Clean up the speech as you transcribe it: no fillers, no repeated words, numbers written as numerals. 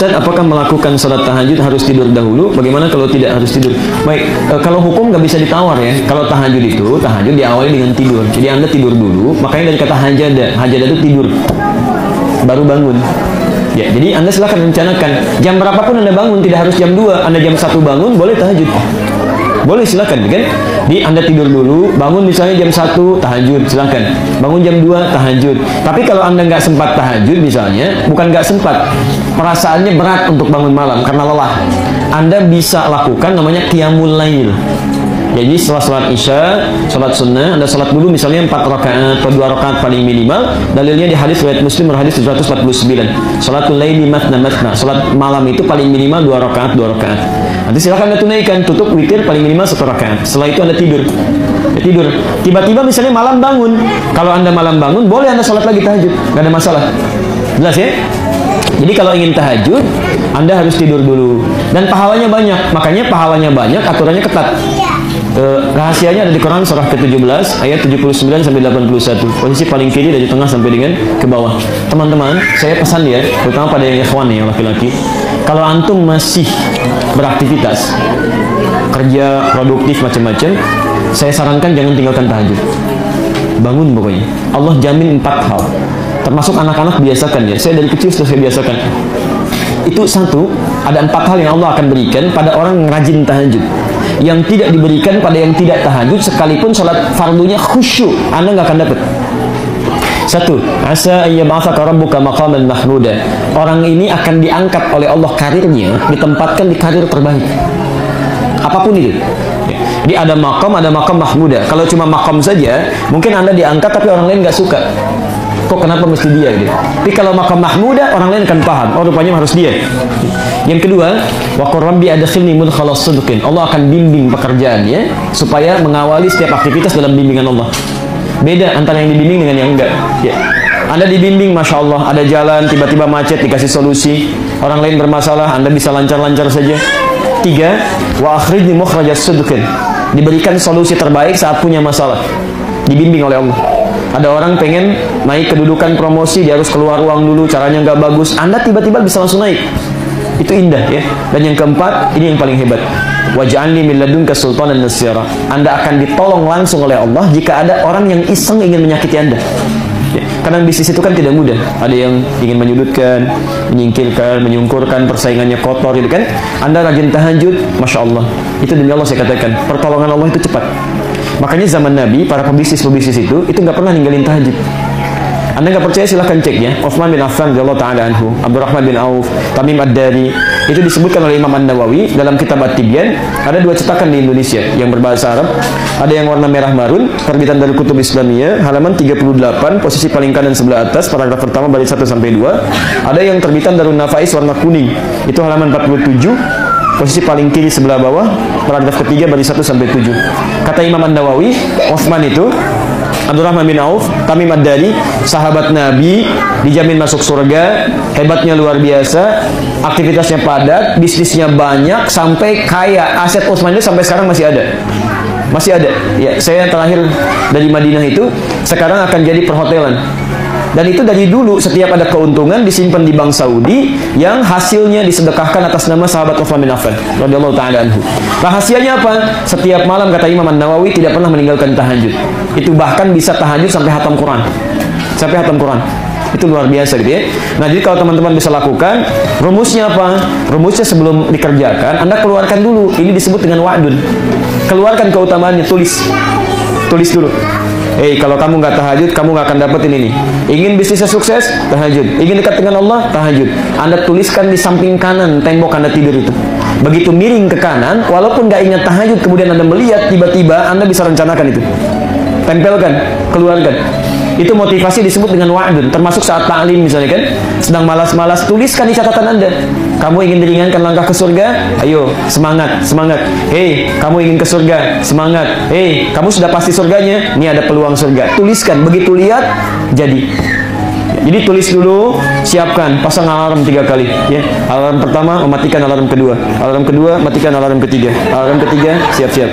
Ustaz, apakah melakukan sholat tahajud harus tidur dahulu? Bagaimana kalau tidak harus tidur? Baik, kalau hukum nggak bisa ditawar ya. Kalau tahajud itu, tahajud diawali dengan tidur. Jadi Anda tidur dulu, makanya dari kata hajadah itu tidur, baru bangun. Ya, jadi Anda silakan rencanakan jam berapapun Anda bangun, tidak harus jam 2. Anda jam 1 bangun, boleh tahajud. Boleh, silakan kan? Di Anda tidur dulu, bangun misalnya jam 1 tahajud, silakan. Bangun jam 2 tahajud. Tapi kalau Anda nggak sempat tahajud misalnya, bukan nggak sempat, perasaannya berat untuk bangun malam karena lelah, Anda bisa lakukan namanya qiyamul lail. Jadi setelah sholat isya, sholat sunnah, Anda sholat dulu misalnya 4 rakaat atau 2 rakaat paling minimal. Dalilnya di hadis riwayat Muslim, hadis 749. Sholatul laili matna matna. Sholat malam itu paling minimal 2 rakaat, 2 rakaat. Nanti silakan Anda tunaikan, tutup witir paling minimal 1 rakaat. Setelah itu Anda tidur. Ya, tidur. Tiba-tiba misalnya malam bangun. Kalau Anda malam bangun, boleh Anda sholat lagi tahajud, nggak ada masalah. Jelas ya? Jadi kalau ingin tahajud, Anda harus tidur dulu. Dan pahalanya banyak. Makanya pahalanya banyak, aturannya ketat. Rahasianya ada di Quran surah ke-17 ayat 79 sampai 81. Posisi paling kiri dari tengah sampai dengan ke bawah. Teman-teman, saya pesan ya, terutama pada yang ikhwan yang laki-laki, kalau antum masih beraktivitas, kerja, produktif macam-macam, saya sarankan jangan tinggalkan tahajud. Bangun pokoknya. Allah jamin 4 hal. Termasuk anak-anak biasakan ya. Saya dari kecil sudah saya biasakan. Itu satu, ada 4 hal yang Allah akan berikan pada orang yang rajin tahajud, yang tidak diberikan pada yang tidak tahajud, sekalipun sholat fardunya khusyuk, Anda nggak akan dapat. Satu, asa ayyab'atsaka rabbuka maqaman mahmuda. Orang ini akan diangkat oleh Allah karirnya, ditempatkan di karir terbaik. Apapun itu. Jadi ada maqam mahmuda. Kalau cuma maqam saja, mungkin Anda diangkat tapi orang lain nggak suka. Kok kenapa mesti dia gitu? Tapi kalau maqam mahmuda, orang lain akan paham, oh rupanya harus dia. Yang kedua, wa qur rabbi adkhilni mudkhalas sidqin. Allah akan bimbing pekerjaannya supaya mengawali setiap aktivitas dalam bimbingan Allah. Beda antara yang dibimbing dengan yang enggak. Ya. Anda dibimbing, masya Allah, ada jalan tiba-tiba macet, dikasih solusi. Orang lain bermasalah, Anda bisa lancar-lancar saja. 3, wa akhrijni mukhrajas sidqin. Diberikan solusi terbaik saat punya masalah. Dibimbing oleh Allah. Ada orang pengen naik kedudukan promosi, dia harus keluar uang dulu, caranya nggak bagus. Anda tiba-tiba bisa langsung naik. Itu indah ya. Dan yang keempat, ini yang paling hebat. Waj'alni min ladunka sultanan nasira. Anda akan ditolong langsung oleh Allah jika ada orang yang iseng ingin menyakiti Anda. Ya, karena bisnis itu kan tidak mudah. Ada yang ingin menyudutkan, menyingkirkan, menyungkurkan, persaingannya kotor gitu kan. Anda rajin tahajud, masya Allah. Itu demi Allah saya katakan, pertolongan Allah itu cepat. Makanya zaman Nabi, para pebisnis itu nggak pernah ninggalin tahajud. Anda nggak percaya silahkan cek ya. Utsman bin Affan radhiyallahu taala anhu, Abdurrahman bin Auf, Tamim ad-Dari, itu disebutkan oleh Imam An-Nawawi dalam kitab At-Tibyan. Ada 2 cetakan di Indonesia yang berbahasa Arab. Ada yang warna merah marun, terbitan dari Kutub Islamiyah, halaman 38, posisi paling kanan sebelah atas, paragraf pertama baris 1 sampai 2. Ada yang terbitan Darun Nafais warna kuning, itu halaman 47, posisi paling kiri sebelah bawah, paragraf ketiga baris 1 sampai 7. Kata Imam An-Nawawi, Utsman itu, Abdurrahman bin Auf, Tamim ad-Dari, sahabat Nabi, dijamin masuk surga, hebatnya luar biasa, aktivitasnya padat, bisnisnya banyak, sampai kaya. Aset Utsman itu sampai sekarang masih ada. Masih ada. Ya, saya terakhir dari Madinah itu, sekarang akan jadi perhotelan. Dan itu dari dulu setiap ada keuntungan disimpan di bank Saudi yang hasilnya disedekahkan atas nama sahabat Utsman bin Affan radhiyallahu taala anhu. Rahasianya apa? Setiap malam kata Imam An-Nawawi tidak pernah meninggalkan tahajud. Itu bahkan bisa tahajud sampai hatam Quran. Sampai hatam Quran. Itu luar biasa gitu ya. Nah, jadi kalau teman-teman bisa lakukan, rumusnya apa? Rumusnya sebelum dikerjakan, Anda keluarkan dulu. Ini disebut dengan wa'dun. Keluarkan keutamaannya, tulis. Tulis dulu. Kalau kamu nggak tahajud, kamu nggak akan dapetin ini. Ingin bisnisnya sukses, tahajud. Ingin dekat dengan Allah, tahajud. Anda tuliskan di samping kanan tembok Anda tidur itu. Begitu miring ke kanan, walaupun nggak ingat tahajud, kemudian Anda melihat, tiba-tiba Anda bisa rencanakan itu. Tempelkan, keluarkan. Itu motivasi disebut dengan wa'dun. Termasuk saat ta'lim misalnya kan, sedang malas-malas, tuliskan di catatan Anda. Kamu ingin diringankan langkah ke surga? Ayo, semangat, semangat. Kamu ingin ke surga? Semangat. Kamu sudah pasti surganya? Ini ada peluang surga. Tuliskan, begitu lihat, jadi. Jadi tulis dulu, siapkan, pasang alarm 3 kali. Ya, alarm pertama, mematikan alarm kedua. Alarm kedua, matikan alarm ketiga. Alarm ketiga, siap-siap.